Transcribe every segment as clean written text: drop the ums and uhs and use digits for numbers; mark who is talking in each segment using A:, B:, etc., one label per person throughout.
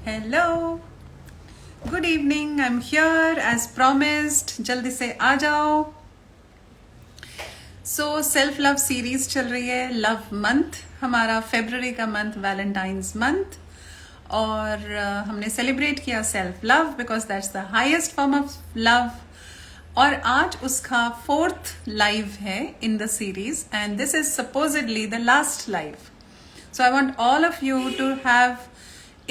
A: Hello. Good evening. I'm here as promised. जल्दी से आ जाओ. So सेल्फ लव सीरीज चल रही है. लव मंथ हमारा फेब्रुअरी का मंथ वैलेंटाइंस मंथ और हमने सेलिब्रेट किया self love because that's the highest form of love. और आज उसका 4th लाइव है in the series and this is supposedly the last live. So I want all of you to have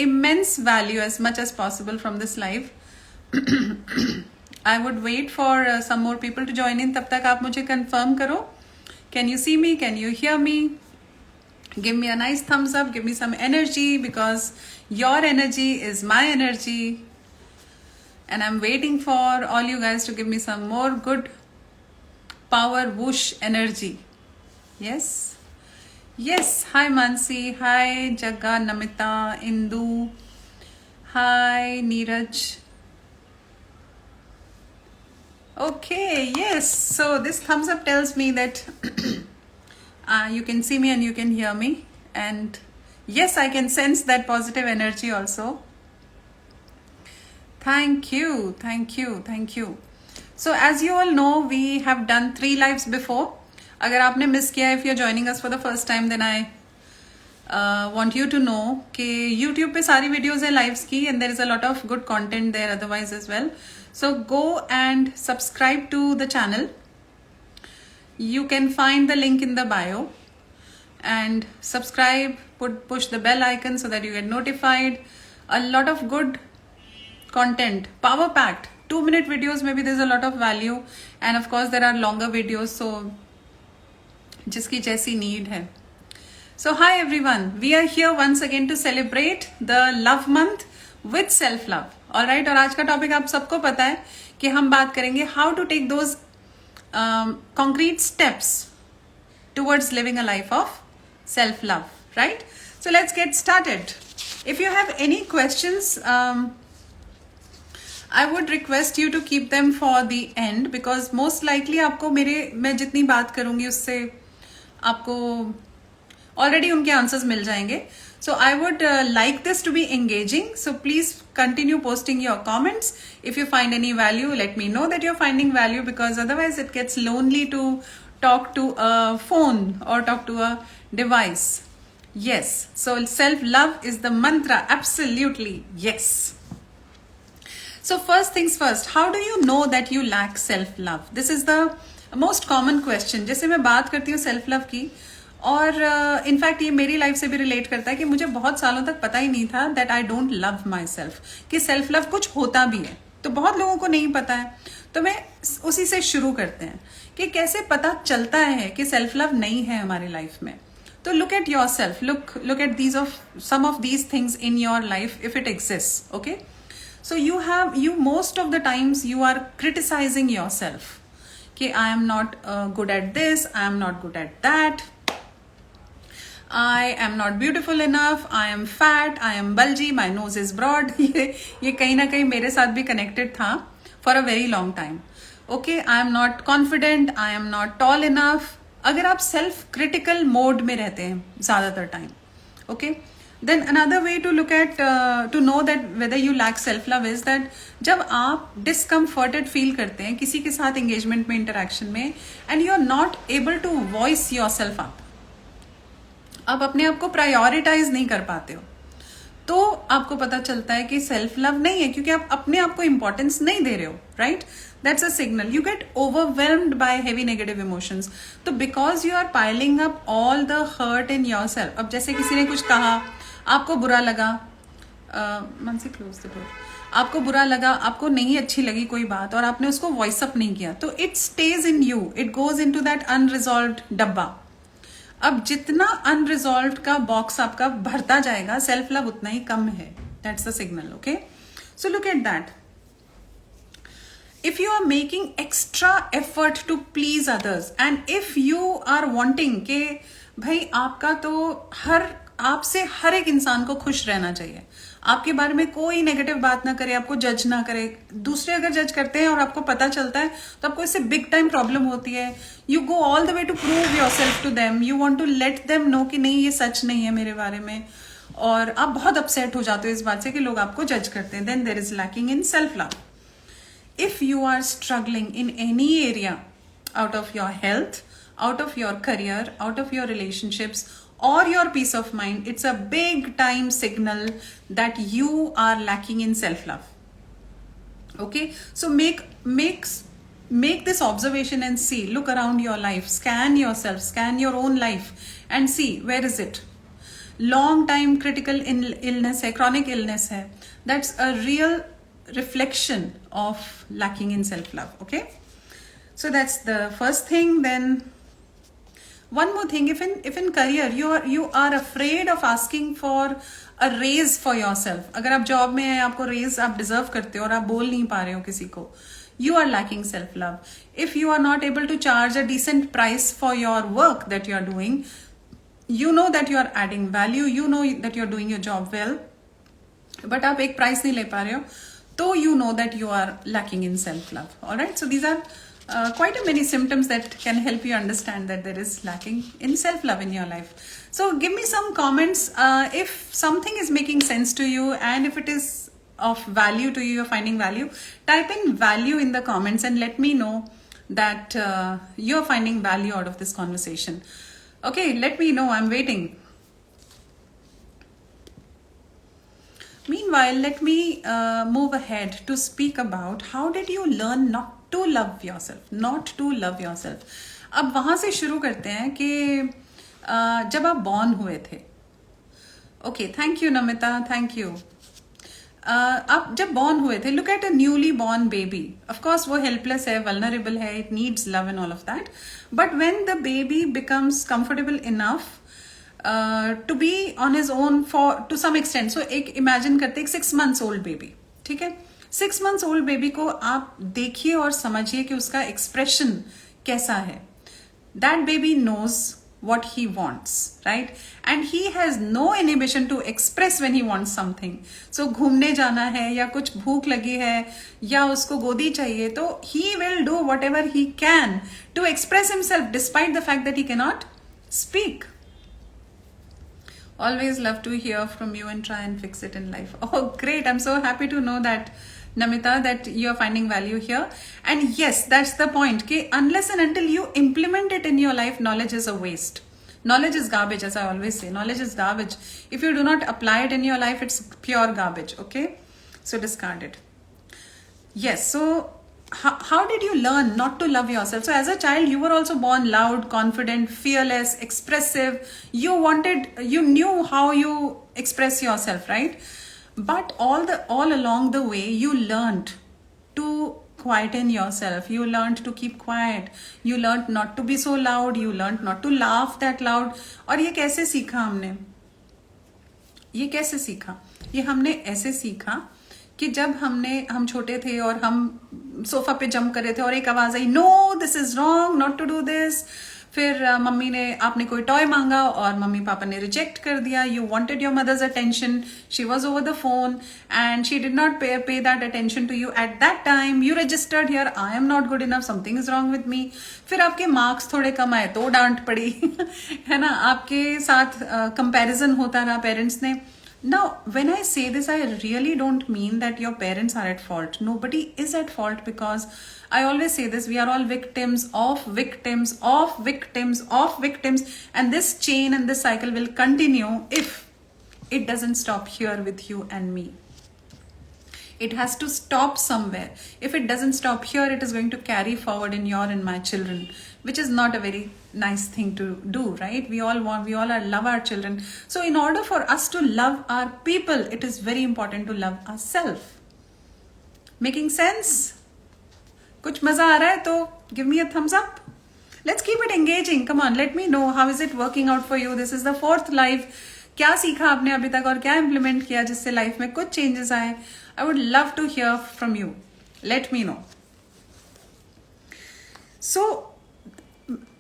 A: immense value as much as possible from this live. I would wait for some more people to join in. तब तक आप मुझे confirm करो. Can you see me? Can you hear me? Give me a nice thumbs up. Give me some energy because your energy is my energy. And I'm waiting for all you guys to give me some more good power whoosh energy. Yes? Yes, hi Mansi, hi Jagga, Namita, Indu, hi Neeraj. Okay, yes, so this thumbs up tells me that you can see me and you can hear me, and yes, I can sense that positive energy also. Thank you, thank you, thank you. So as you all know, we have done 3 lives before. अगर आपने miss किया है, if you are joining us for the first time, then I want you to know कि YouTube पे सारी videos है lives की and there is a lot of good content there otherwise as well. So go and subscribe to the channel. You can find the link in the bio and subscribe, push the bell icon so that you get notified. A lot of good content, power packed 2-minute videos. Maybe there's a lot of value and of course there are longer videos, so जिसकी जैसी need है. So hi everyone, we are here once again to celebrate the love month with self love. Alright, और आज का topic आप सबको पता है कि हम बात करेंगे how to take those concrete steps towards living a life of self love. Right, so let's get started. If you have any questions, I would request you to keep them for the end because most likely आपको मैं जितनी बात करूंगी उससे आपको already उनके answers मिल जाएंगे. So I would like this to be engaging. So please continue posting your comments. If you find any value, let me know that you're finding value because otherwise it gets lonely to talk to a phone or talk to a device. Yes. So self-love is the mantra. Absolutely. Yes. So first things first, how do you know that you lack self-love? This is the most common question. जैसे मैं बात करती हूँ self-love की और in fact ये मेरी life से भी रिलेट करता है कि मुझे बहुत सालों तक पता ही नहीं था that I don't love myself, कि self-love कुछ होता भी है. तो बहुत लोगों को नहीं पता है. तो मैं उसी से शुरू करते हैं कि कैसे पता चलता है कि self-love नहीं है हमारी लाइफ में. तो look at yourself, look at some of these things in your life if it exists, okay? So you most of the times you are criticizing yourself कि I am not good at this, I am not good at that, I am not beautiful enough, I am fat, I am bulgy, my nose is broad. ये कहीं ना कहीं मेरे साथ भी connected था for a very long time. Okay, I am not confident, I am not tall enough. अगर आप self critical mode में रहते हैं ज़्यादातर time, okay? Then another way to look at to know that whether you lack self love is that जब आप discomforted feel करते हैं किसी के साथ engagement में, interaction में, and you are not able to voice yourself up, आप अपने आप को prioritize नहीं कर पाते हो, तो आपको पता चलता है कि self love नहीं है क्योंकि आप अपने आप को importance नहीं दे रहे हो. Right? That's a signal. You get overwhelmed by heavy negative emotions. तो because you are piling up all the hurt in yourself. अब जैसे किसी ने कुछ कहा, आपको बुरा लगा, मनसी क्लोज द डोर, आपको बुरा लगा, आपको नहीं अच्छी लगी कोई बात और आपने उसको वॉइस अप नहीं किया, तो it stays in you, it goes into that unresolved डब्बा. अब जितना अनरिजॉल्व्ड का बॉक्स आपका भरता जाएगा, सेल्फ लव उतना ही कम है. That's the signal. Okay, so look at that. If you are making extra effort to please others and if you are wanting कि भाई आपका तो आपसे हर एक इंसान को खुश रहना चाहिए, आपके बारे में कोई नेगेटिव बात ना करे, आपको जज ना करे. दूसरे अगर जज करते हैं और आपको पता चलता है तो आपको इससे बिग टाइम प्रॉब्लम होती है. You go all the way to prove yourself to them, you want to let them know कि नहीं ये सच नहीं है मेरे बारे में. और आप बहुत अपसेट हो जाते हो इस बात से कि लोग आपको जज करते हैं, then there is lacking in self love. If you are struggling in any area, out of your health, out of your career, out of your relationships, or your peace of mind, it's a big time signal that you are lacking in self-love. Okay, so make this observation and see, look around your life, scan yourself, scan your own life and see where is it. Long time critical illness hai, chronic illness hai, that's a real reflection of lacking in self-love. Okay, so that's the first thing. Then one more thing, if in career you are afraid of asking for a raise for yourself, अगर आप job में हैं, आपको raise आप deserve करते हो और आप बोल नहीं पा रहे हो किसी को, you are lacking self-love. If you are not able to charge a decent price for your work that you are doing, you know that you are adding value, you know that you are doing your job well, but आप एक price नहीं ले पा रहे हो, तो you know that you are lacking in self-love. All right, so these are quite a many symptoms that can help you understand that there is lacking in self-love in your life. So give me some comments if something is making sense to you, and if it is of value to you, you're finding value, type in value in the comments and let me know that you're finding value out of this conversation. Okay, let me know, I'm waiting. Meanwhile, let me move ahead to speak about how did you learn not to love yourself, not to love yourself. अब वहाँ से शुरू करते हैं कि जब आप born हुए थे. Okay, thank you Namita, thank you. आप जब बॉर्न हुए थे, look at a newly born baby. Of course वो हेल्पलेस है, वल्नरेबल है, it needs love and all of that, but when the baby becomes comfortable enough to be on his own to some extent. So एक imagine करते एक 6 months old baby, ठीक है, 6 months old baby को आप देखिए और समझिए कि उसका expression कैसा है. That baby knows what he wants, right? And he has no inhibition to express when he wants something. So घूमने जाना है या कुछ भूख लगी है या उसको गोदी चाहिए, तो he will do whatever he can to express himself despite the fact that he cannot speak. Always love to hear from you and try and fix it in life. Oh, great. I'm so happy to know that, Namita, that you're finding value here. And yes, that's the point. Okay? Unless and until you implement it in your life, knowledge is a waste. Knowledge is garbage, as I always say. Knowledge is garbage. If you do not apply it in your life, it's pure garbage. Okay? So discard it. Yes. So how did you learn not to love yourself? So as a child, you were also born loud, confident, fearless, expressive. You knew how you express yourself, right? But all along the way, you learned to quieten yourself. You learned to keep quiet. You learned not to be so loud. You learned not to laugh that loud. और ये कैसे सीखा हमने? ये कैसे सीखा? ये हमने ऐसे सीखा कि जब हम छोटे थे और हम सोफा पे जंप कर रहे थे और एक आवाज आई, no this is wrong, not to do this. फिर आपने कोई टॉय मांगा और मम्मी पापा ने रिजेक्ट कर दिया. You wanted your mother's attention, she was over the phone and she did not pay that attention to you at that time. You registered here, I am not good enough, something is wrong with me. फिर आपके marks थोड़े कम आए तो डांट पड़ी है ना, आपके साथ कंपैरिजन होता रहा पेरेंट्स ने. Now, when I say this, I really don't mean that your parents are at fault. Nobody is at fault, because I always say this, we are all victims of victims of victims of victims, and this chain and this cycle will continue if it doesn't stop here with you and me. It has to stop somewhere. If it doesn't stop here, it is going to carry forward in your and my children, which is not a very nice thing to do, right? We all love our children. So in order for us to love our people, it is very important to love ourselves. Making sense? कुछ मजा आ रहा है तो give me a thumbs up. Let's keep it engaging. Come on, let me know how is it working out for you. This is the 4th live. क्या सीखा आपने अभी तक और क्या इम्प्लीमेंट किया जिससे लाइफ में कुछ चेंजेस आए? I would love to hear from you. Let me know. So,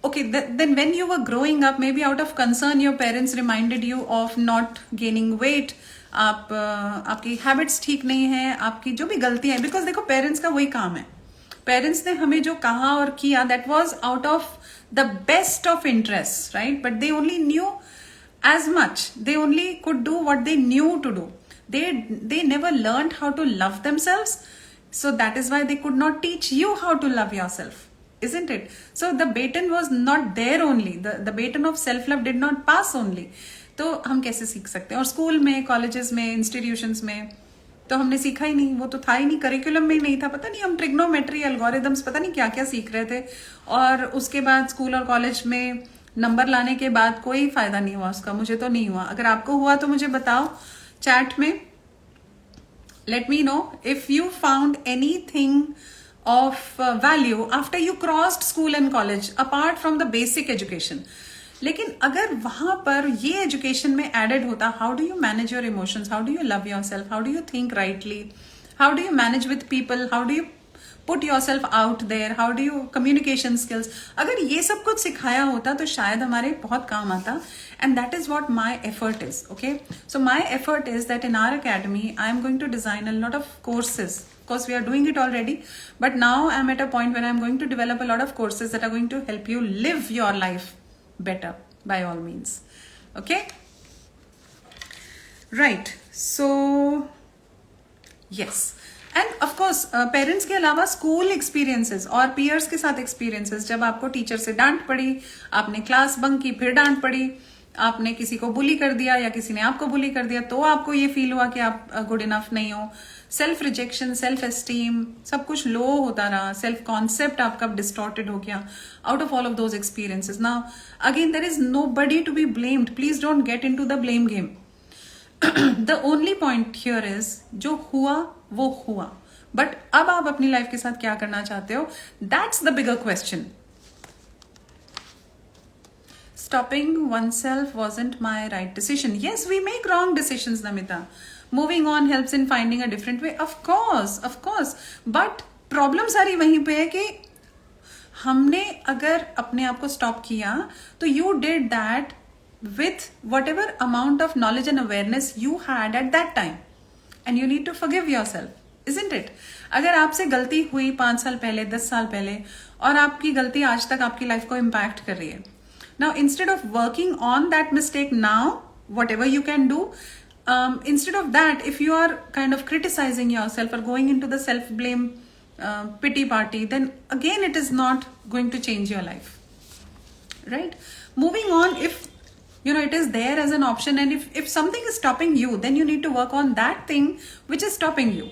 A: okay, then when you were growing up, maybe out of concern, your parents reminded you of not gaining weight. आपकी habits ठीक नहीं है, आपकी जो भी गलतियां हैं, because देखो पेरेंट्स का वही काम है. पेरेंट्स ने हमें जो कहा और किया, that was out of the best of interest, right? But they only new as much. They only could do what they knew to do. They never learned how to love themselves. So that is why they could not teach you how to love yourself, isn't it? So the baton was not there only. The baton of self-love did not pass only. तो हम कैसे सीख सकते हैं? और school में, colleges में, institutions में तो हमने सीखा ही नहीं, वो तो था ही नहीं, करिकुलम में ही नहीं था. पता नहीं हम ट्रिग्नोमेट्री, एल्गोरिदम्स, पता नहीं क्या क्या सीख रहे थे. और उसके बाद स्कूल और कॉलेज में नंबर लाने के बाद कोई फायदा नहीं हुआ उसका. मुझे तो नहीं हुआ. अगर आपको हुआ तो मुझे बताओ चैट में. Let me know if you found anything of value after you crossed school and college apart from the basic education. लेकिन अगर वहां पर ये एजुकेशन में एडेड होता, how do you manage your emotions, how do you love yourself, how do you think rightly, how do you manage with people, how do you put yourself out there, how do you communication skills, अगर ये सब कुछ सिखाया होता तो शायद हमारे बहुत काम आता. And that is what my effort is. Okay, so my effort is that in our academy I am going to design a lot of courses. Of course we are doing it already, but now I am at a point where I am going to develop a lot of courses that are going to help you live your life better by all means. Okay, right, so yes, and of course parents के अलावा school experiences और peers के साथ experiences, जब आपको teacher से डांट पड़ी, आपने क्लास बंक की, फिर डांट पड़ी, आपने किसी को बुली कर दिया या किसी ने आपको बुली कर दिया, तो आपको ये फील हुआ कि आप गुड इनफ नहीं हो, सेल्फ रिजेक्शन, सेल्फ एस्टीम, सब कुछ लो होता रहा, सेल्फ कॉन्सेप्ट आपका डिस्टॉर्टेड हो गया out of all of those experiences. Now again there is nobody to be blamed. Please don't get into the blame game. The only point here is, जो हुआ वो हुआ, but अब आप अपनी लाइफ के साथ क्या करना चाहते हो, that's the bigger question. Stopping oneself wasn't my right decision. Yes, we make wrong decisions, Namita. Moving on helps in finding a different way. Of course. But problem सारी वहीं पे है कि हमने अगर अपने आप को stop किया तो you did that with whatever amount of knowledge and awareness you had at that time. And you need to forgive yourself, isn't it? अगर आपसे गलती हुई 5 साल पहले, 10 साल पहले, और आपकी गलती आज तक आपकी लाइफ को इम्पैक्ट कर रही है, now instead of working on that mistake now, whatever you can do, instead of that, if you are kind of criticizing yourself or going into the self blame pity party, then again it is not going to change your life, right? Moving on, if you know it is there as an option, and if something is stopping you, then you need to work on that thing which is stopping you,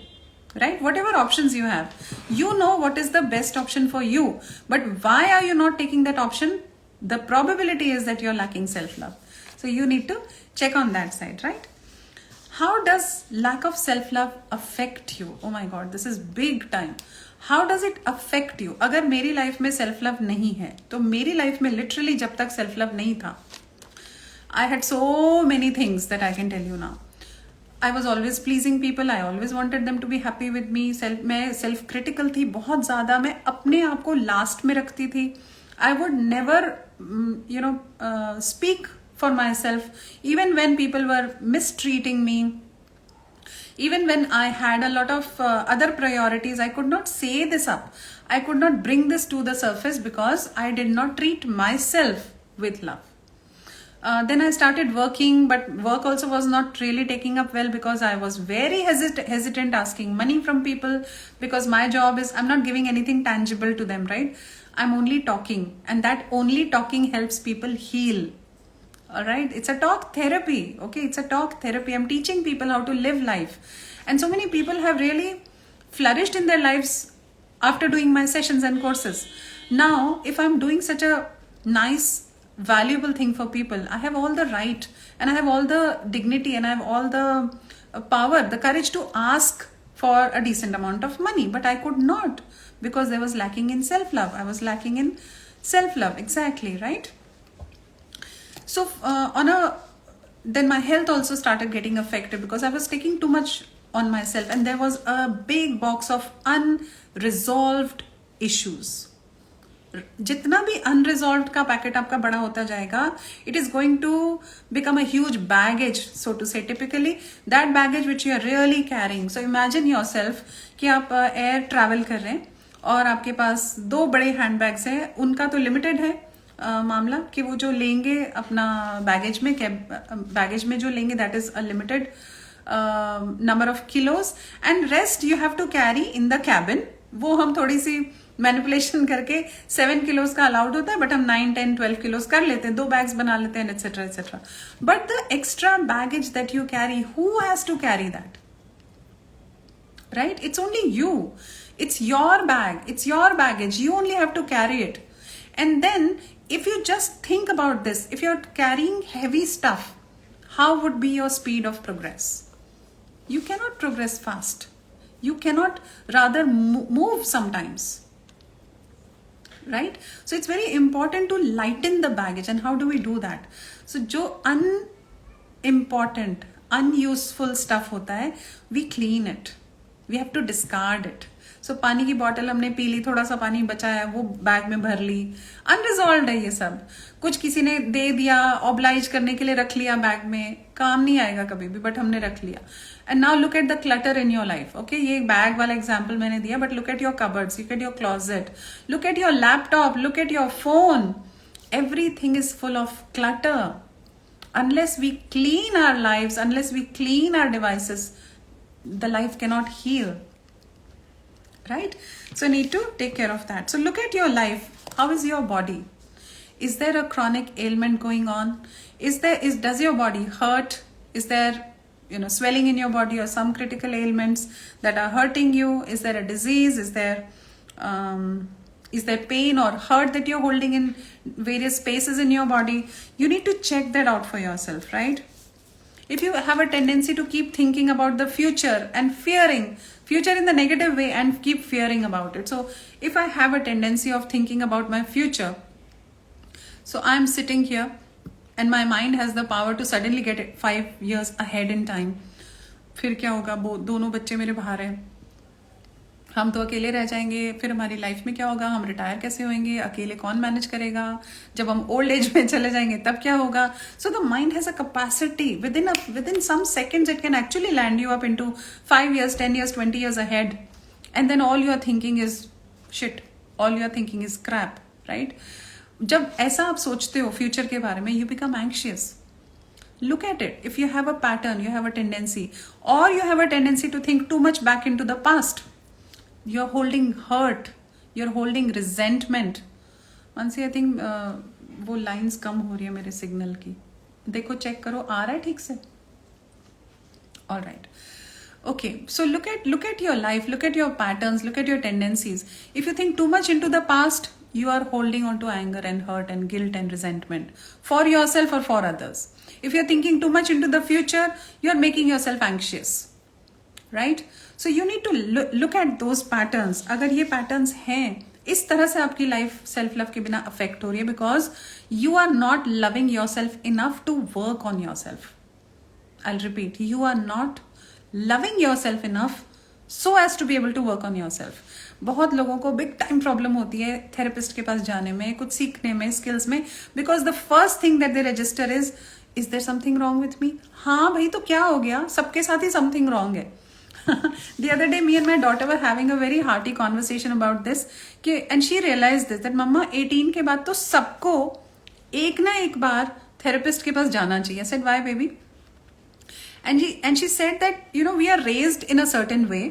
A: right? Whatever options you have, you know what is the best option for you, but why are you not taking that option? The probability is that you're lacking self-love. So you need to check on that side, right? How does lack of self-love affect you? Oh my God, this is big time. How does it affect you? अगर मेरी life में self-love नहीं है, तो मेरी life में literally जब तक self-love नहीं था, I had so many things that I can tell you now. I was always pleasing people. I always wanted them to be happy with me. मैं self critical थी बहुत ज़्यादा. मैं अपने आप को last में रखती थी. I would never, speak for myself. Even when people were mistreating me, even when I had a lot of other priorities, I could not say this up. I could not bring this to the surface because I did not treat myself with love. Then I started working, but work also was not really taking up well because I was very hesitant asking money from people, because my job is, I'm not giving anything tangible to them, right? I'm only talking, and that only talking helps people heal. All right, it's a talk therapy. Okay, it's a talk therapy. I'm teaching people how to live life, and so many people have really flourished in their lives after doing my sessions and courses. Now, if I'm doing such a nice, valuable thing for people, I have all the right, and I have all the dignity, and I have all the power, the courage to ask for a decent amount of money, but I could not, because I was lacking in self-love. I was lacking in self-love, exactly, right? So then my health also started getting affected because I was taking too much on myself, and there was a big box of unresolved issues. जितना भी unresolved का packet आपका बड़ा होता जाएगा, it is going to become a huge baggage, so to say, typically that baggage which you are really carrying. So imagine yourself कि आप air travel कर रहे हैं और आपके पास 2 बड़े हैंड बैग्स हैं, उनका तो लिमिटेड है, मामला कि वो जो लेंगे अपना बैगेज में जो लेंगे that is a limited number of kilos and rest you have to carry in the cabin. वो हम थोड़ी सी मैनिपुलेशन करके 7 किलोज का अलाउड होता है बट हम 9, 10, 12 किलोज कर लेते हैं, 2 बैग्स बना लेते हैं etcetera etcetera. But the extra baggage that you carry, who has to carry that? Right? It's only you. It's your bag. It's your baggage. You only have to carry it. And then, if you just think about this, if you're carrying heavy stuff, how would be your speed of progress? You cannot progress fast. You cannot rather move sometimes. Right? So it's very important to lighten the baggage. And how do we do that? So, jo unimportant, unuseful stuff hota hai, we clean it. We have to discard it. So पानी की bottle हमने P ली, थोड़ा सा पानी बचा है वो bag में भर ली, अनरिजॉल्व है ये सब. कुछ किसी ने दे दिया, ऑब्लाइज करने के लिए रख लिया बैग में, काम नहीं आएगा कभी भी बट हमने रख लिया. And now look at the clutter in your life. Okay, ये बैग वाला एग्जाम्पल मैंने दिया but look at your cupboards, look at your closet, look at your laptop, look at your phone. Everything is full of clutter. Unless we clean our lives, unless we clean our devices, the life cannot heal. Right? So need to take care of that. So look at your life. How is your body? Is there a chronic ailment going on? Does your body hurt? Is there swelling in your body or some critical ailments that are hurting you? Is there a disease? Is there pain or hurt that you're holding in various spaces in your body? You need to check that out for yourself, right? If you have a tendency to keep thinking about the future and fearing future in the negative way and keep fearing about it. So if I have a tendency of thinking about my future, so I'm sitting here and my mind has the power to suddenly get it 5 years ahead in time. फिर क्या होगा? दोनों बच्चे मेरे बाहर हैं, हम तो अकेले रह जाएंगे. फिर हमारी लाइफ में क्या होगा? हम रिटायर कैसे होंगे? अकेले कौन मैनेज करेगा? जब हम ओल्ड एज में चले जाएंगे तब क्या होगा? So the mind has a capacity within some seconds it can actually land you up into 5 years, 10 years, 20 years ahead. And then all you are thinking is shit. All you are thinking is crap, right? जब ऐसा आप सोचते हो future के बारे में, you become anxious. Look at it. If you have a pattern, you have a tendency, or you have a tendency to think too much back into the past, you're holding hurt, you're holding resentment. Mansi, I think वो lines कम हो रही है मेरे signal की, देखो check करो आ रहा है ठीक से. All right. Okay, so look at your life, look at your patterns, look at your tendencies. If you think too much into the past, you are holding on to anger and hurt and guilt and resentment for yourself or for others. If you're thinking too much into the future, you're making yourself anxious, right? So you need to look at those patterns. अगर ये patterns हैं, इस तरह से आपकी life self love के बिना affect हो रही है, because you are not loving yourself enough to work on yourself. I repeat, you are not loving yourself enough so as to be able to work on yourself. बहुत लोगों को big time problem होती है therapist के पास जाने में, कुछ सीखने में, स्किल्स में, because the first thing that they register is there something wrong with me? हाँ भाई, तो क्या हो गया? सबके साथ ही समथिंग रॉन्ग है. The other day, me and my daughter were having a very hearty conversation about this, and she realized this, that मम्मा 18 के बाद तो सबको एक ना एक बार थेरेपिस्ट के पास जाना चाहिए. I said, why baby? And she said that we are raised in a certain way,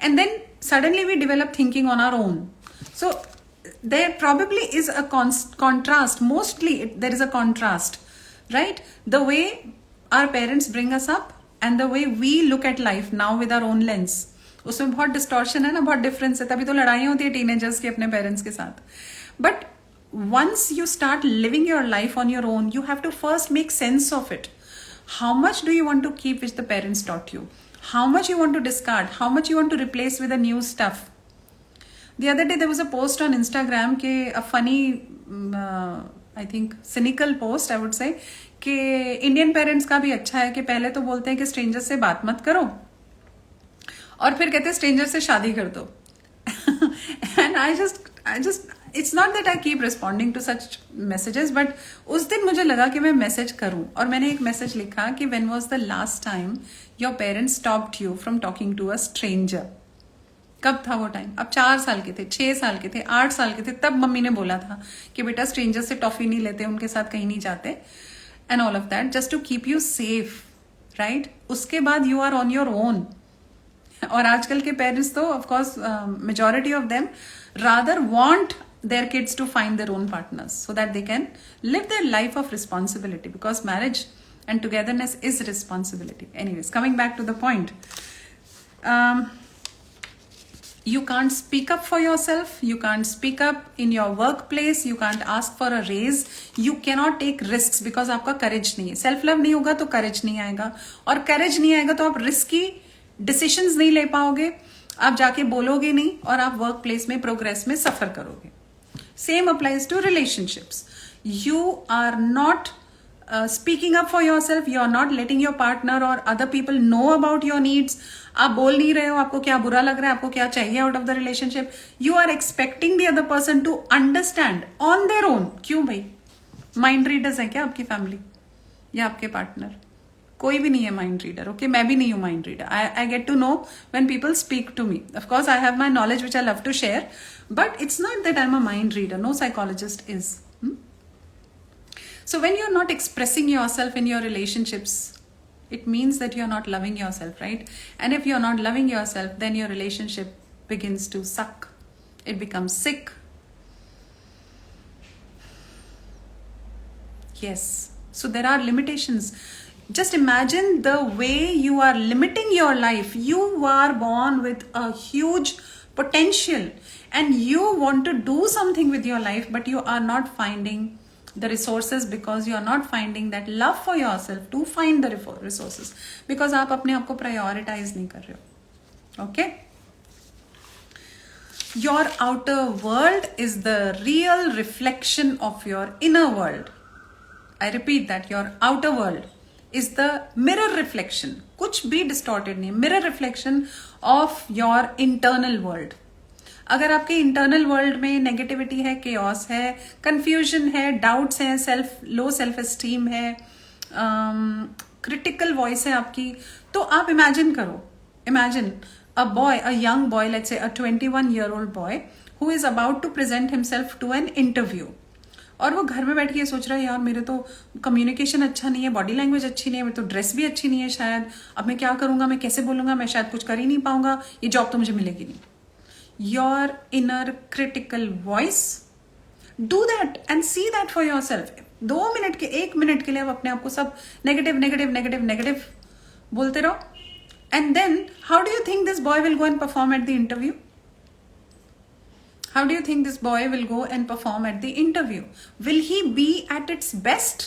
A: and then suddenly we develop thinking on our own. So there probably is a contrast. Mostly there is a contrast, right? The way our parents bring us up and the way we look at life now with our own lens, उसमें बहुत distortion है ना, बहुत difference है. तभी तो लड़ाइयाँ होती है टीनेजर्स की अपने पेरेंट्स के साथ. But once you start living your life on your own, you have to first make sense of it. How much do you want to keep which the parents taught you? How much you want to discard? How much you want to replace with the new stuff? The other day there was a post on Instagram, a funny, I think cynical post I would say, कि Indian parents का भी अच्छा है कि पहले तो बोलते हैं कि स्ट्रेंजर से बात मत करो और फिर कहते हैं स्ट्रेंजर से शादी कर दो. And I just it's not that I keep responding to such messages, but उस दिन मुझे लगा कि मैं मैसेज करूं, और मैंने एक मैसेज लिखा कि when was the last time your parents stopped you from talking to a stranger. कब था वो टाइम? अब 4 साल के थे, 6 साल के थे, 8 साल के थे, तब मम्मी ने बोला था कि बेटा स्ट्रेंजर से टॉफी नहीं लेते, उनके साथ कहीं नहीं जाते, and all of that, just to keep you safe, right? उसके बाद you are on your own. और आजकल के पेरेंट्स तो of course majority of them rather want their kids to find their own partners so that they can live their life of responsibility, because marriage and togetherness is responsibility. Anyways, coming back to the point, you can't speak up for yourself, you can't speak up in your workplace, you can't ask for a raise, you cannot take risks because आपका courage नहीं है. Self love नहीं होगा तो courage नहीं आएगा, और courage नहीं आएगा तो आप risky decisions नहीं ले पाओगे, आप जाके बोलोगे नहीं, और आप वर्क प्लेस में प्रोग्रेस में सफर करोगे. Same applies to relationships. You are not speaking up for yourself. You are not letting your partner or other people know about your needs. आप बोल नहीं रहे हो, आपको क्या बुरा लग रहा है, आपको क्या चाहिए out of the relationship. You are expecting the other person to understand on their own. क्यों भाई? Mind readers है क्या आपकी फैमिली या आपके पार्टनर? कोई भी नहीं है माइंड रीडर. ओके, मैं भी नहीं हूँ mind reader. I get to know when people speak to me. Of course I have my knowledge which I love to share, but it's not that I am a mind reader. No psychologist is. So when you're not expressing yourself in your relationships, it means that you're not loving yourself, right? And if you're not loving yourself, then your relationship begins to suck. It becomes sick. Yes. So there are limitations. Just imagine the way you are limiting your life. You are born with a huge potential and you want to do something with your life, but you are not finding the resources because you are not finding that love for yourself to find the resources, because आप अपने आप को prioritize नहीं कर रहे हो. Okay? Your outer world is the real reflection of your inner world. I repeat that, your outer world is the mirror reflection, कुछ भी distorted नहीं, mirror reflection of your internal world. अगर आपके इंटरनल वर्ल्ड में negativity है, chaos है, confusion है, doubts हैं, लो सेल्फ एस्टीम है, क्रिटिकल वॉइस है आपकी, तो आप इमेजिन करो, imagine a boy, a young boy, let's say a 21-year-old boy who is about to present himself to an interview, और वो घर में बैठ के ये सोच रहा है, यार मेरे तो कम्युनिकेशन अच्छा नहीं है, बॉडी लैंग्वेज अच्छी नहीं है, मेरी तो ड्रेस भी अच्छी नहीं है, शायद अब मैं क्या करूंगा, मैं कैसे बोलूंगा, मैं शायद कुछ कर ही नहीं पाऊंगा, ये जॉब तो मुझे मिलेगी नहीं. Your inner critical voice, do that and see that for your self. 2 minute के, 1 मिनट के लिए आप अपने आप को सब नेगेटिव नेगेटिव नेगेटिव नेगेटिव बोलते रहो, and then how do you think this boy will go and perform at the interview? How do you think this boy will go and perform at the interview? Will he be at its best?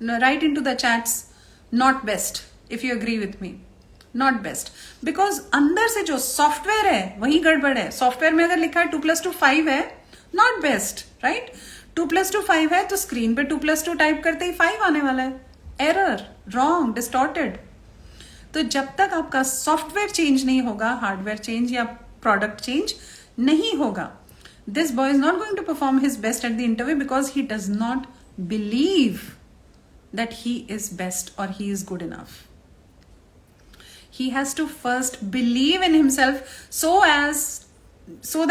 A: No, write into the chats, not best, if you agree with me. Not best. Because अंदर से जो software है वही गड़बड़ है. Software में अगर लिखा है 2+2 5 है, not best, right? 2+2 5 है तो स्क्रीन पे 2+2 टाइप करते ही 5 आने वाला है. Error, wrong, distorted. तो जब तक आपका सॉफ्टवेयर चेंज नहीं होगा, हार्डवेयर चेंज या प्रोडक्ट चेंज नहीं होगा, this boy is not going to perform his best at the interview because he does not believe that he is best or he is good enough. He has to first believe in himself so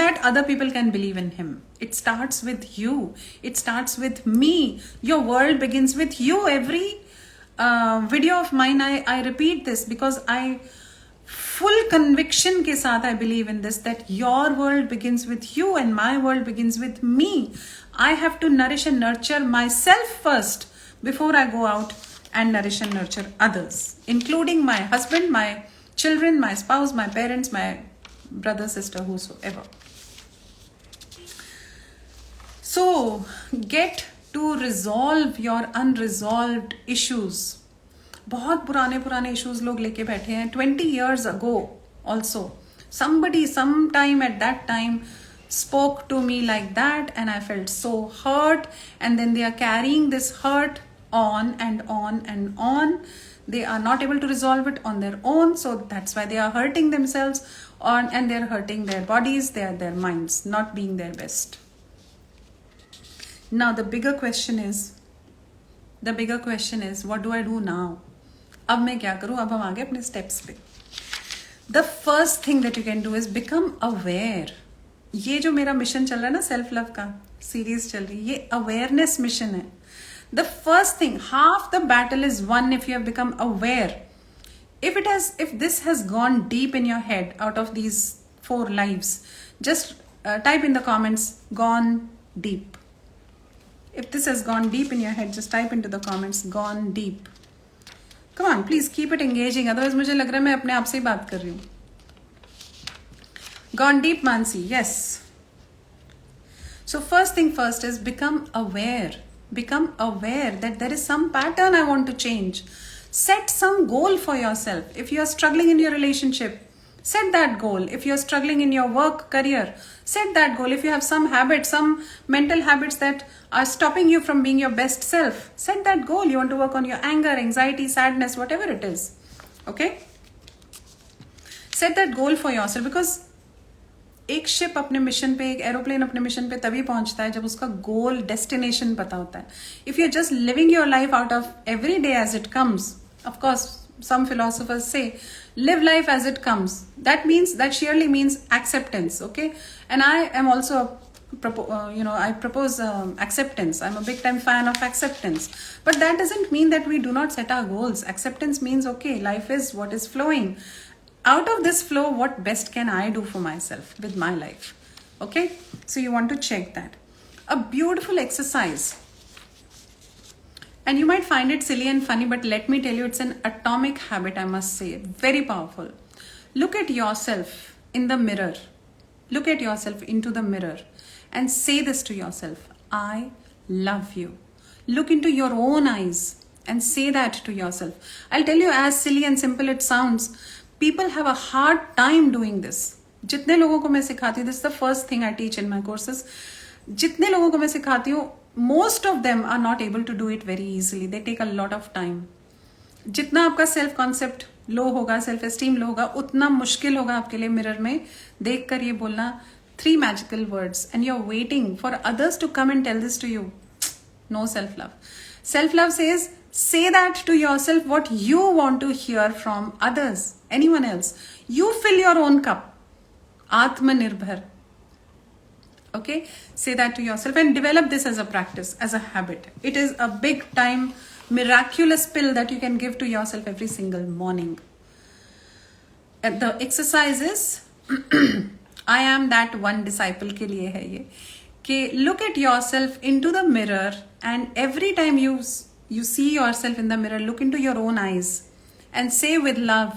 A: that other people can believe in him. It starts with you. It starts with me. Your world begins with you. Every video of mine, I repeat this because I full conviction के साथ I believe in this, that your world begins with you and my world begins with me. I have to nourish and nurture myself first before I go out and nourish and nurture others, including my husband, my children, my spouse, my parents, my brother, sister, whosoever. So get to resolve your unresolved issues. बहुत पुराने issues लोग लेके बैठे हैं. 20 years ago also somebody sometime at that time spoke to me like that and I felt so hurt, and then they are carrying this hurt on and on and on. They are not able to resolve it on their own, so that's why they are hurting themselves and they're hurting their bodies, their minds, not being their best. Now the bigger question is what do I do now? अब मैं क्या करूं? अब हम आगे अपने steps पे. The first thing that you can do is become aware. ये जो मेरा मिशन चल रहा है ना, सेल्फ लव का सीरीज चल रही है, ये अवेयरनेस मिशन है. The first thing, half the battle is one if you have become aware. If this has gone deep in your head out of these 4 lives, just type in the comments, gone deep. If this has gone deep in your head, just type into the comments, gone deep. Come on, please keep it engaging. Otherwise मुझे लग रहा है मैं अपने आप से ही बात कर रही हूँ. Gone deep, Mansi. Yes. So first thing first is become aware. Become aware that there is some pattern I want to change. Set some goal for yourself. If you are struggling in your relationship, set that goal. If you are struggling in your work career, set that goal. If you have some habits, some mental habits that are stopping you from being your best self, set that goal. You want to work on your anger, anxiety, sadness, whatever it is. Okay? Set that goal for yourself, because एक ship अपने mission पे, एक aeroplane अपने mission पे तभी पहुंचता है जब उसका गोल, डेस्टिनेशन पता होता है. If you are just living your life out of every day as it comes, of course some philosophers say live life as it comes. That surely means acceptance. Okay? And I am also I propose acceptance. I'm a big time fan of acceptance, but that doesn't mean that we do not set our goals. Acceptance means, okay, life is what is flowing. Out of this flow, what best can I do for myself with my life? Okay? So you want to check that. A beautiful exercise. And you might find it silly and funny, but let me tell you, it's an atomic habit, I must say. Very powerful. Look at yourself in the mirror. Look at yourself into the mirror and say this to yourself. I love you. Look into your own eyes and say that to yourself. I'll tell you, as silly and simple it sounds, people have a hard time doing this. जितने लोगों को मैं सिखाती हूँ, this is the first thing I teach in my courses. जितने लोगों को मैं सिखाती हूँ, most of them are not able to do it very easily. They take a lot of time. जितना आपका सेल्फ कॉन्सेप्ट लो होगा, सेल्फ एस्टीम लो होगा, उतना मुश्किल होगा आपके लिए मिरर में देख कर ये बोलना 3 magical words, and you're waiting for others to come and tell this to you. No self-love. Self-love says, say that to yourself what you want to hear from others, anyone else. You fill your own cup. Atmanirbhar. Okay? Say that to yourself and develop this as a practice, as a habit. It is a big time miraculous pill that you can give to yourself every single morning. And the exercise is I am that one disciple के लिए है ये, कि look at yourself into the mirror, and every time you see yourself in the mirror, look into your own eyes and say with love,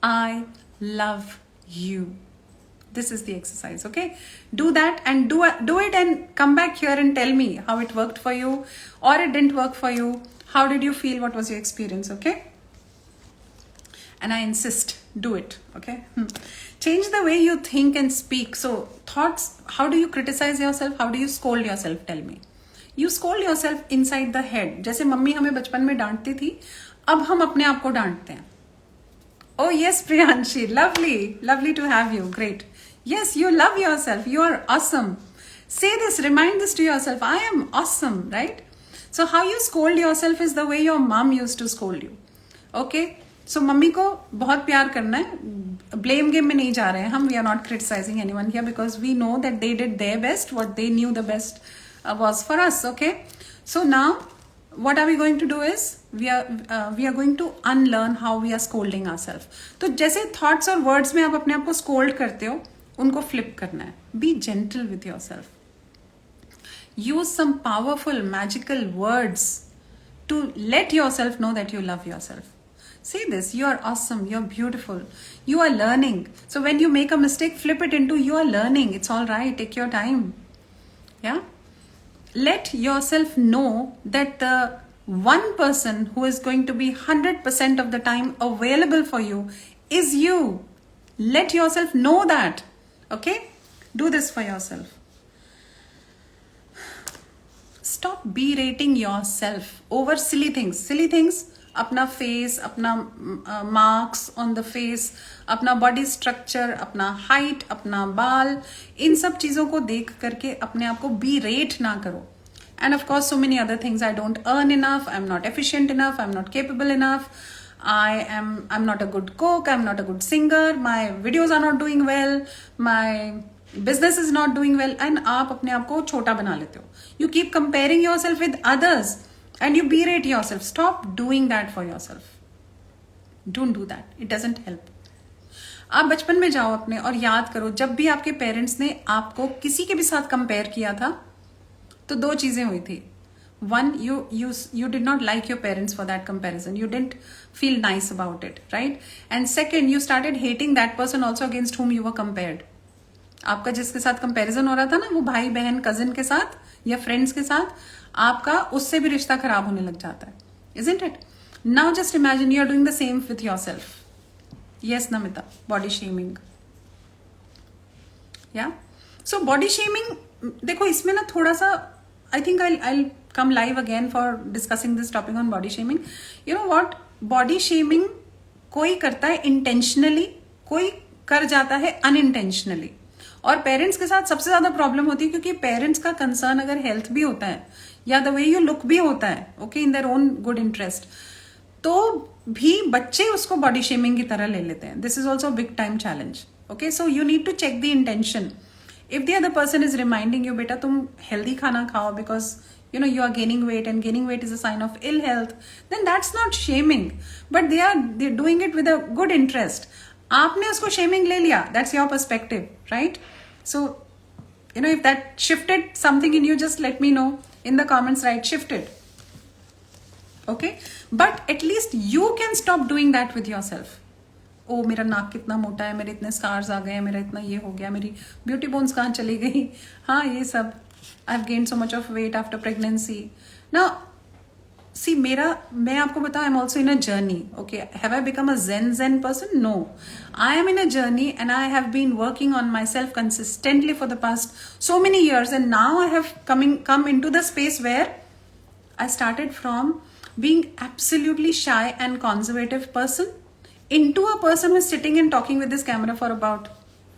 A: I love you. This is the exercise. Okay? Do that and do it and come back here and tell me how it worked for you or it didn't work for you. How did you feel? What was your experience? Okay? And I insist, do it. Okay? Change the way you think and speak. So thoughts, how do you criticize yourself? How do you scold yourself? Tell me. You scold yourself inside the head. जैसे mummy हमें बचपन में डांटती थी, अब हम अपने आप को डांटते हैं. Oh yes, Priyanshi, lovely to have you. Great. Yes, you love yourself. You are awesome. Say this, remind this to yourself. I am awesome, right? So how you scold yourself is the way your mom used to scold you. Okay? So mummy को बहुत प्यार करना है. Blame game में नहीं जा रहे हैं हम. We are not criticizing anyone here because we know that they did their best. What they knew the best was for us. Okay? So now what are we going to do is we are going to unlearn how we are scolding ourselves. तो जैसे thoughts और words में आप अपने आप को scold करते हो, उनको flip करना है. Be gentle with yourself. Use some powerful magical words to let yourself know that you love yourself. Say this, you are awesome, you are beautiful, you are learning. So when you make a mistake, flip it into you are learning. It's all right, take your time. Yeah? Let yourself know that the one person who is going to be 100% of the time available for you is you. Let yourself know that. Okay? Do this for yourself. Stop berating yourself over silly things. Silly things, अपना face, अपना marks on the face, अपना body structure, अपना height, अपना बाल, इन सब चीज़ों को देख करके अपने आप को berate ना करो. And of course, so many other things. I don't earn enough. I'm not efficient enough. I'm not capable enough. I'm not a good cook, I'm not a good singer, my videos are not doing well, my business is not doing well, and आप अपने आप को छोटा बना लेते हो. You keep comparing yourself with others and you berate yourself. Stop doing that for yourself. Don't do that. It doesn't help. आप बचपन में जाओ अपने और याद करो, जब भी आपके पेरेंट्स ने आपको किसी के भी साथ कंपेयर किया था तो दो चीजें हुई थी. One, you did not like your parents for that comparison. You didn't feel nice about it, right? And second, you started hating that person also against whom you were compared. आपका जिसके साथ कंपैरिजन हो रहा था ना, वो भाई बहन कजिन के साथ या फ्रेंड्स के साथ, आपका उससे भी रिश्ता खराब होने लग जाता है. Isn't it? Now just imagine you are doing the same with yourself. Yes, Namita. Body shaming. Yeah. So body shaming, देखो इसमें ना थोड़ा सा, I think I'll come live again for discussing this topic on body shaming. You know what? Body shaming कोई करता है intentionally, कोई कर जाता है unintentionally. और पेरेंट्स के साथ सबसे ज्यादा प्रॉब्लम होती है, क्योंकि पेरेंट्स का कंसर्न अगर हेल्थ भी होता है या द वे यू लुक भी होता है, okay, in their own good interest, तो भी बच्चे उसको बॉडी शेमिंग की तरह ले लेते हैं. This is also big time challenge. Okay, so you need to check the intention. If the other person is reminding you, बेटा तुम हेल्दी खाना खाओ because you know you are gaining weight and gaining weight is a sign of ill health, then that's not shaming, but they're doing it with a good interest. आपने उसको shaming ले लिया, that's your perspective, right? So you know, if that shifted something in you, just let me know in the comments, right? Shifted, okay? But at least you can stop doing that with yourself. ओ मेरा नाक कितना मोटा है, मेरे इतने scars आ गए, मेरा इतना ये हो गया, मेरी ब्यूटी बोन्स कहाँ चली गई, हाँ ये सब, I've gained so much of weight after pregnancy. Now, see, मैं आपको बताऊं, I'm also in a journey. Okay, have I become a Zen person? No, I am in a journey, and I have been working on myself consistently for the past so many years, and now I have come into the space where I started from being absolutely shy and conservative person into a person who is sitting and talking with this camera for about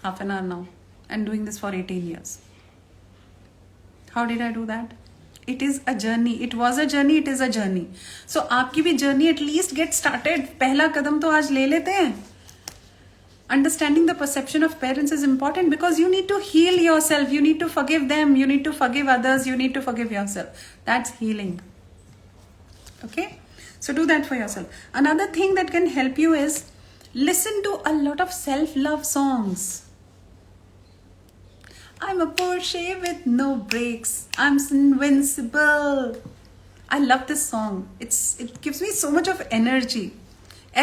A: half an hour now and doing this for 18 years. How did I do that? It is a journey. It was a journey. It is a journey. So आपकी भी journey at least get started. पहला कदम तो आज ले लेते हैं. Understanding the perception of parents is important because you need to heal yourself. You need to forgive them. You need to forgive others. You need to forgive yourself. That's healing. Okay? So do that for yourself. Another thing that can help you is listen to a lot of self-love songs. I'm a Porsche with no brakes. I'm invincible. I love this song. It gives me so much of energy.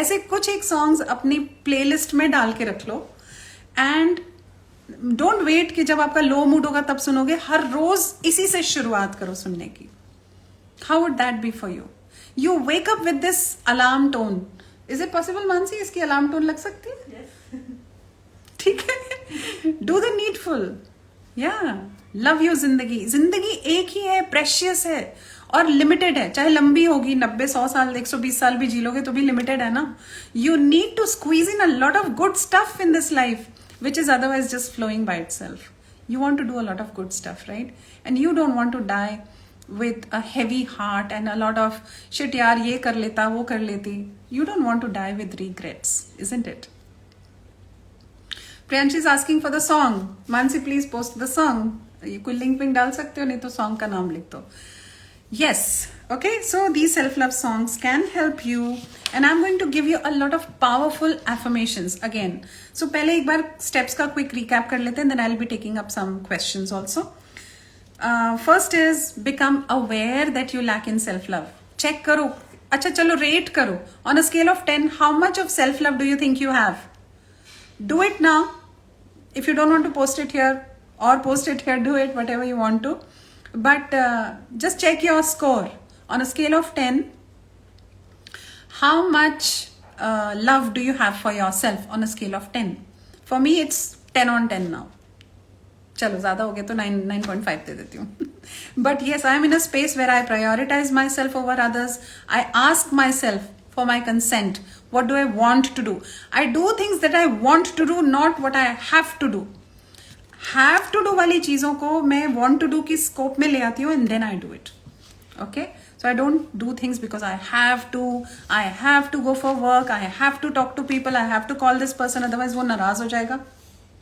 A: ऐसे कुछ एक songs अपनी playlist में डाल के रख लो. And don't wait कि जब आपका low mood होगा तब सुनोगे. हर रोज इसी से शुरुआत करो सुनने की. How would that be for you? You wake up with this alarm tone. Is it possible, Mansi? इसकी alarm tone लग सकती है? Yes. ठीक है. Do the needful. Love you. जिंदगी एक ही है, प्रेशियस है और लिमिटेड है. चाहे लंबी होगी, 90 100 साल 120 साल भी जी लोगे तो भी लिमिटेड है ना. You need to squeeze in a lot of good stuff in this life which is otherwise just flowing by itself. You want to do a lot of good stuff, right? And you don't want to die with a heavy heart and a lot of shit, यार ये कर लेता, वो कर लेती. You don't want to die with regrets, isn't it? Priyanshi is asking for the song. Mansi, please post the song. कोई link विंक डाल सकते हो, नहीं तो सॉन्ग का नाम लिख दो. Yes, okay, so these self-love songs can help you, and I'm going to give you a lot of powerful affirmations again. So पहले एक बार steps का quick recap कर लेते हैं, then I'll be taking up some questions also. First is become aware that you lack in self-love. Check करो. अच्छा चलो rate करो. On a scale of 10, how much of self-love do you think you have? Do it now. If you don't want to post it here or post it here, do it, whatever you want to. But just check your score. On a scale of 10, how much love do you have for yourself on a scale of 10? For me, it's 10 on 10 now. चलो ज़्यादा हो गया तो 9.5 दे देती हूँ. But yes, I am in a space where I prioritize myself over others. I ask myself for my consent. What do I want to do? I do things that I want to do, not what I have to do. Have to do वाली चीज़ों को मैं want to do की scope में ले आती हूँ and then I do it. Okay? So I don't do things because I have to go for work, I have to talk to people, I have to call this person, otherwise वो नाराज हो जाएगा.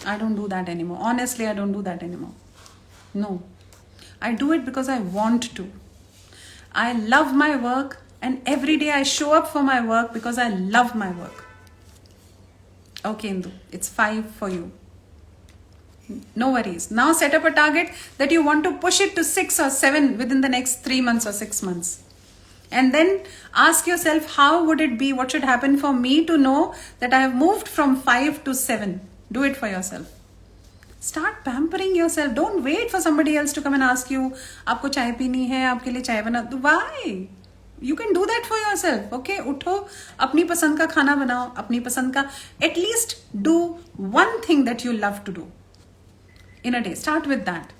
A: I don't do that anymore. Honestly, I don't do that anymore. No. I do it because I want to. I love my work, and every day I show up for my work because I love my work. Okay, Indu, it's 5 for you. No worries. Now set up a target that you want to push it to 6 or 7 within the next 3 months or 6 months. And then ask yourself, how would it be? What should happen for me to know that I have moved from 5 to 7? Do it for yourself. Start pampering yourself. Don't wait for somebody else to come and ask you, आपको चाय पीनी है, आपके लिए चाय बना दो. Why? You can do that for yourself. Okay, उठो, अपनी पसंद का खाना बनाओ, अपनी पसंद का. At least do one thing that you love to do in a day. Start with that.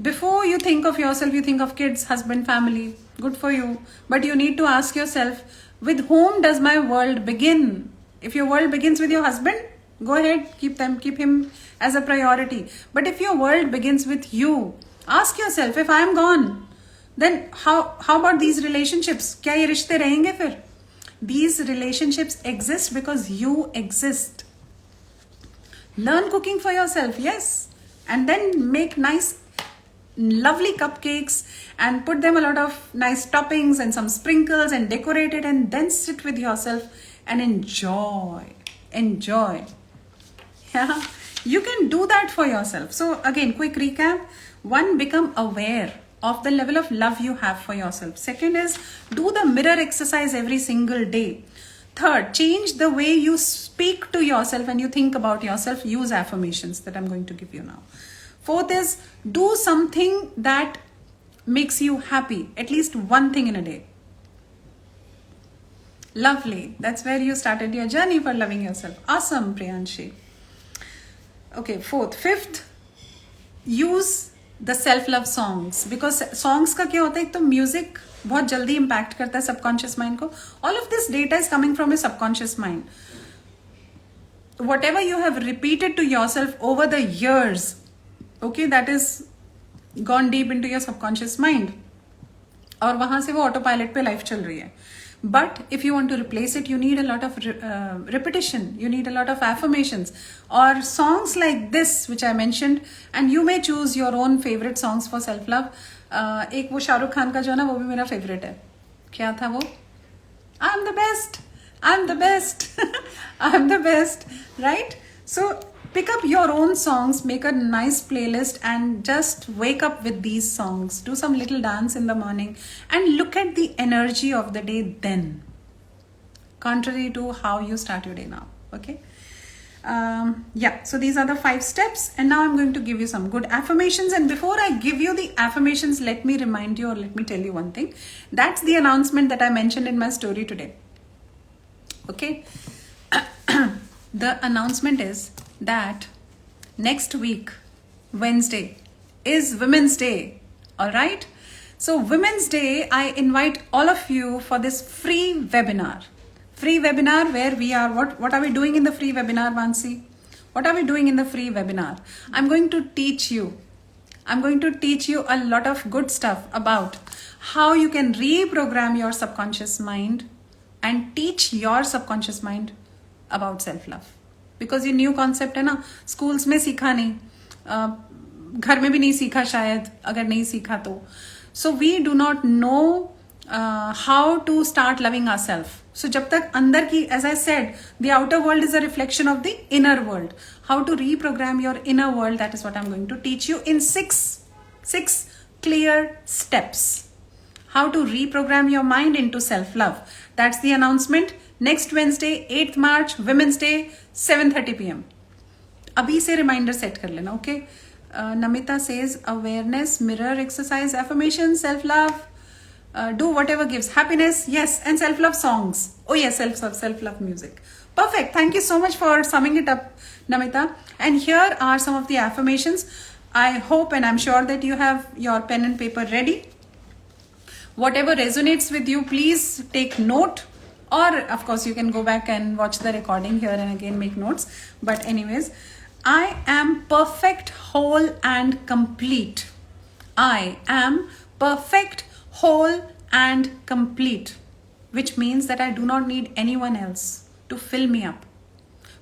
A: Before you think of yourself, you think of kids, husband, family. Good for you. But you need to ask yourself, with whom does my world begin? If your world begins with your husband, go ahead, keep him as a priority. But if your world begins with you, ask yourself, if I am gone, then how about these relationships? क्या ये रिश्ते रहेंगे फिर? These relationships exist because you exist. Learn cooking for yourself, yes. And then make nice, lovely cupcakes and put them a lot of nice toppings and some sprinkles and decorate it, and then sit with yourself and enjoy. Yeah, you can do that for yourself. So again, quick recap. 1, become aware of the level of love you have for yourself. 2nd is, do the mirror exercise every single day. 3rd, change the way you speak to yourself and you think about yourself. Use affirmations that I'm going to give you now. 4th is, do something that makes you happy. At least one thing in a day. Lovely. That's where you started your journey for loving yourself. Awesome, Priyanshi. Okay, 4th. 5th, use the self-love songs. Because songs का क्या होता है, एक तो music बहुत जल्दी impact करता है subconscious mind को. All of this data is coming from your subconscious mind. Whatever you have repeated to yourself over the years, okay, that is gone deep into your subconscious mind. और वहाँ से वो autopilot पे life चल रही है. But if you want to replace it, you need a lot of repetition. You need a lot of affirmations or songs like this, which I mentioned. And you may choose your own favorite songs for self-love. एक वो शाहरुख खान का जो है ना, वो भी मेरा favorite है. क्या था वो? I'm the best. I'm the best. I'm the best. Right? So pick up your own songs, make a nice playlist, and just wake up with these songs. Do some little dance in the morning and look at the energy of the day then, contrary to how you start your day now. Okay. Yeah, so these are the 5 steps, and now I'm going to give you some good affirmations. And before I give you the affirmations, let me remind you, or let me tell you one thing. That's the announcement that I mentioned in my story today. Okay. The announcement is that next week, Wednesday, is Women's Day. All right. So Women's Day, I invite all of you for this free webinar. Free webinar where we are, what are we doing in the free webinar, Vansi? What are we doing in the free webinar? I'm going to teach you a lot of good stuff about how you can reprogram your subconscious mind and teach your subconscious mind about self-love. Because ये new concept है ना, schools में सीखा नहीं, घर में भी नहीं सीखा शायद, अगर नहीं सीखा तो. So we do not know how to start loving our self. So जब तक अंदर की, as I said, the outer world is a reflection of the inner world. How to reprogram your inner world, that is what I am going to teach you in 6 clear steps. How to reprogram your mind into self-love. That's the announcement. Next Wednesday, 8th March, Women's Day, 7:30 p.m. अभी से reminder set कर लेना, okay? Namita says awareness, mirror exercise, affirmation, self-love, do whatever gives happiness, yes, and self-love songs. Oh yes, self-love music. Perfect. Thank you so much for summing it up, Namita. And here are some of the affirmations. I hope and I'm sure that you have your pen and paper ready. Whatever resonates with you, please take note. Or of course you can go back and watch the recording here and again make notes. But anyways, I am perfect, whole and complete. I am perfect, whole and complete, which means that I do not need anyone else to fill me up.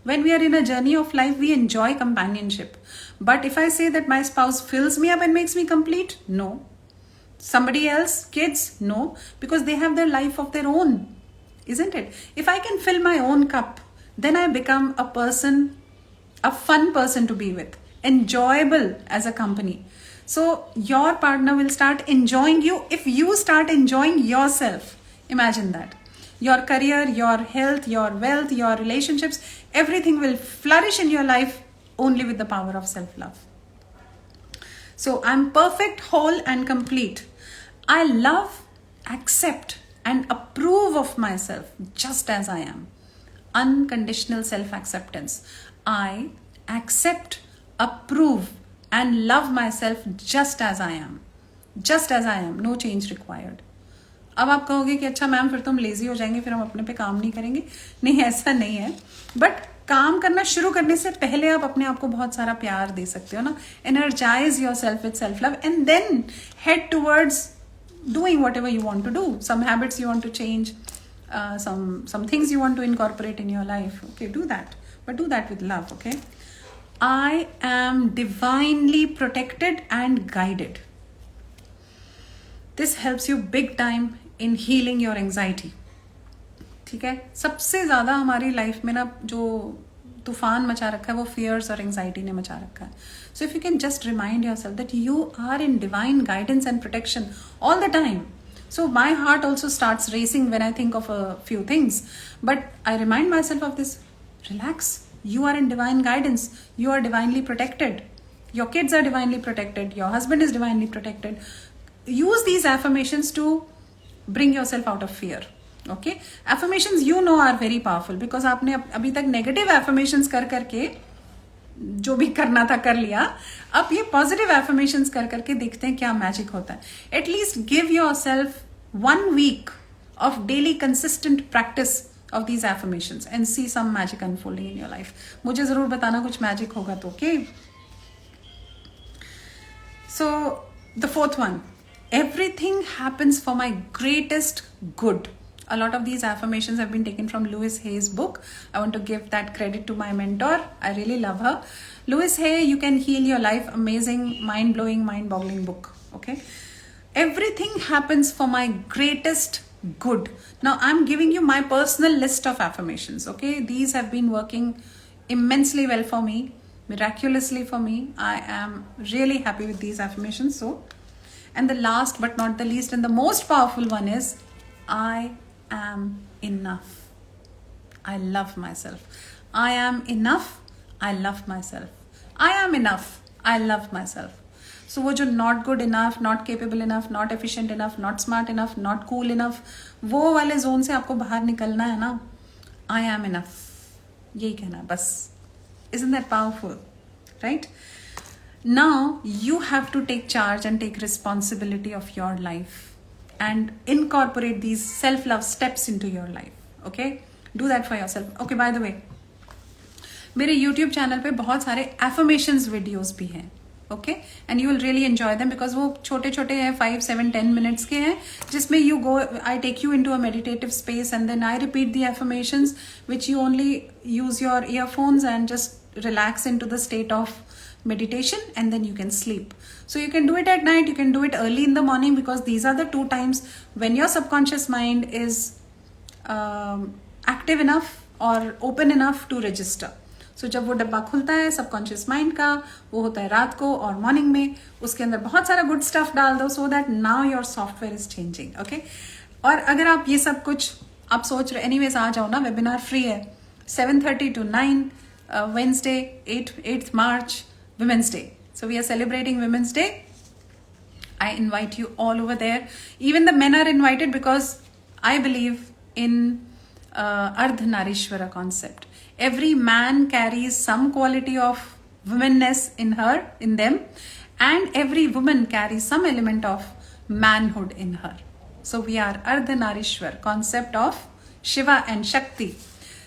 A: When we are in a journey of life, we enjoy companionship. But if I say that my spouse fills me up and makes me complete, no. Somebody else, kids, no, because they have their life of their own, isn't it? If I can fill my own cup, then I become a person, a fun person to be with, enjoyable as a company. So your partner will start enjoying you if you start enjoying yourself. Imagine that. Your career, your health, your wealth, your relationships, everything will flourish in your life only with the power of self-love. So I'm perfect, whole and complete. I love, accept and approve of myself just as I am. Unconditional self-acceptance. I accept, approve and love myself just as I am. Just as I am. No change required. अब आप कहोगे कि अच्छा ma'am फिर तो हम lazy हो जाएंगे, फिर हम अपने पे काम नहीं करेंगे. नहीं, ऐसा नहीं है. बट काम करना शुरू करने से पहले आप अपने आप को बहुत सारा प्यार दे सकते हो ना. Energise yourself with self love and then head towards doing whatever you want to do. Some habits you want to change, some things you want to incorporate in your life. Okay, do that. But do that with love, okay? I am divinely protected and guided. This helps you big time in healing your anxiety. ठीक है. सबसे ज़्यादा हमारी life में ना जो तूफान मचा रखा है वो फियर्स और एंजाइटी ने मचा रखा है. So if you can just remind yourself that you are in divine guidance and protection all the time. So my heart also starts racing when I think of a few things. But I remind myself of this. Relax. You are in divine guidance. You are divinely protected. Your kids are divinely protected. Your husband is divinely protected. Use these affirmations to bring yourself out of fear. Okay? Affirmations you know are very powerful because आपने अभी तक negative affirmations कर करके जो भी करना था कर लिया. अब ये पॉजिटिव एफर्मेशंस कर करके देखते हैं क्या मैजिक होता है. At least give yourself 1 week of daily consistent practice of these affirmations and see some magic unfolding in your life. मुझे जरूर बताना कुछ मैजिक होगा तो. Okay, so the 4th one, everything happens for my greatest good. A lot of these affirmations have been taken from Louise Hay's book. I want to give that credit to my mentor. I really love her. Louise Hay, You Can Heal Your Life. Amazing, mind-blowing, mind-boggling book. Okay. Everything happens for my greatest good. Now, I'm giving you my personal list of affirmations. Okay. These have been working immensely well for me, miraculously for me. I am really happy with these affirmations. So, and the last but not the least and the most powerful one is, I am enough. I love myself. I am enough. I love myself. I am enough. I love myself. So वो जो not good enough, not capable enough, not efficient enough, not smart enough, not cool enough, वो वाले zone से आपको बाहर निकलना है ना. I am enough. यही कहना है बस. Isn't that powerful? Right? Now you have to take charge and take responsibility of your life. And incorporate these self-love steps into your life. Okay? Do that for yourself. Okay, by the way, मेरे YouTube channel पे बहुत सारे affirmations videos भी हैं. Okay? And you will really enjoy them because वो छोटे छोटे हैं, 5, 7, 10 minutes के हैं, जिसमें you go, I take you into a meditative space and then I repeat the affirmations which you only use your earphones and just relax into the state of meditation and then you can sleep. So you can do it at night, you can do it early in the morning because these are the 2 times when your subconscious mind is active enough or open enough to register. So जब वो डब्बा खुलता है subconscious mind का, वो होता है रात को और मॉर्निंग में. उसके अंदर बहुत सारा गुड स्टफ डाल दो so that now your software is changing. Okay? और अगर आप ये सब कुछ आप सोच रहे, एनीवेज आ जाओ ना, वेबिनार फ्री है 7:30 to 9 Wednesday 8th March, Women's Day. So we are celebrating Women's Day. I invite you all over there. Even the men are invited because I believe in Ardhanarishwara concept. Every man carries some quality of womanness in them, and every woman carries some element of manhood in her. So we are Ardhanarishwar, concept of Shiva and Shakti.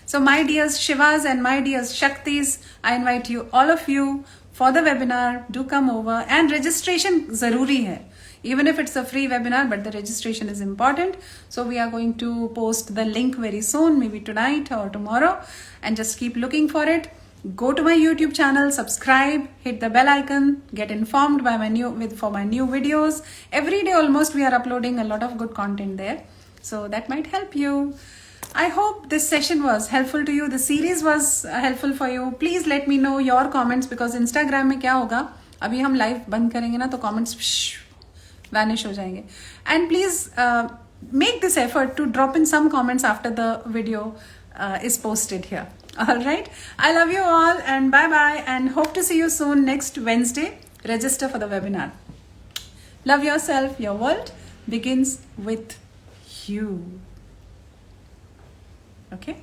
A: So my dears Shivas and my dears Shaktis, I invite you, all of you, for the webinar. Do come over and registration zaruri hai. even if it's a free webinar, but the registration is important. So we are going to post the link very soon, maybe tonight or tomorrow, and just keep looking for it. Go to my YouTube channel, subscribe, hit the bell icon, get informed by for my new videos. Every day almost we are uploading a lot of good content there. So that might help you. I hope this session was helpful to you. The series was helpful for you. Please let me know your comments, because Instagram में क्या होगा, अभी हम live बंद करेंगे ना तो comments vanish हो जाएंगे. And please make this effort to drop in some comments after the video is posted here. All right. I love you all, and bye-bye, and hope to see you soon next Wednesday. Register for the webinar. Love yourself. Your world begins with you. Okay.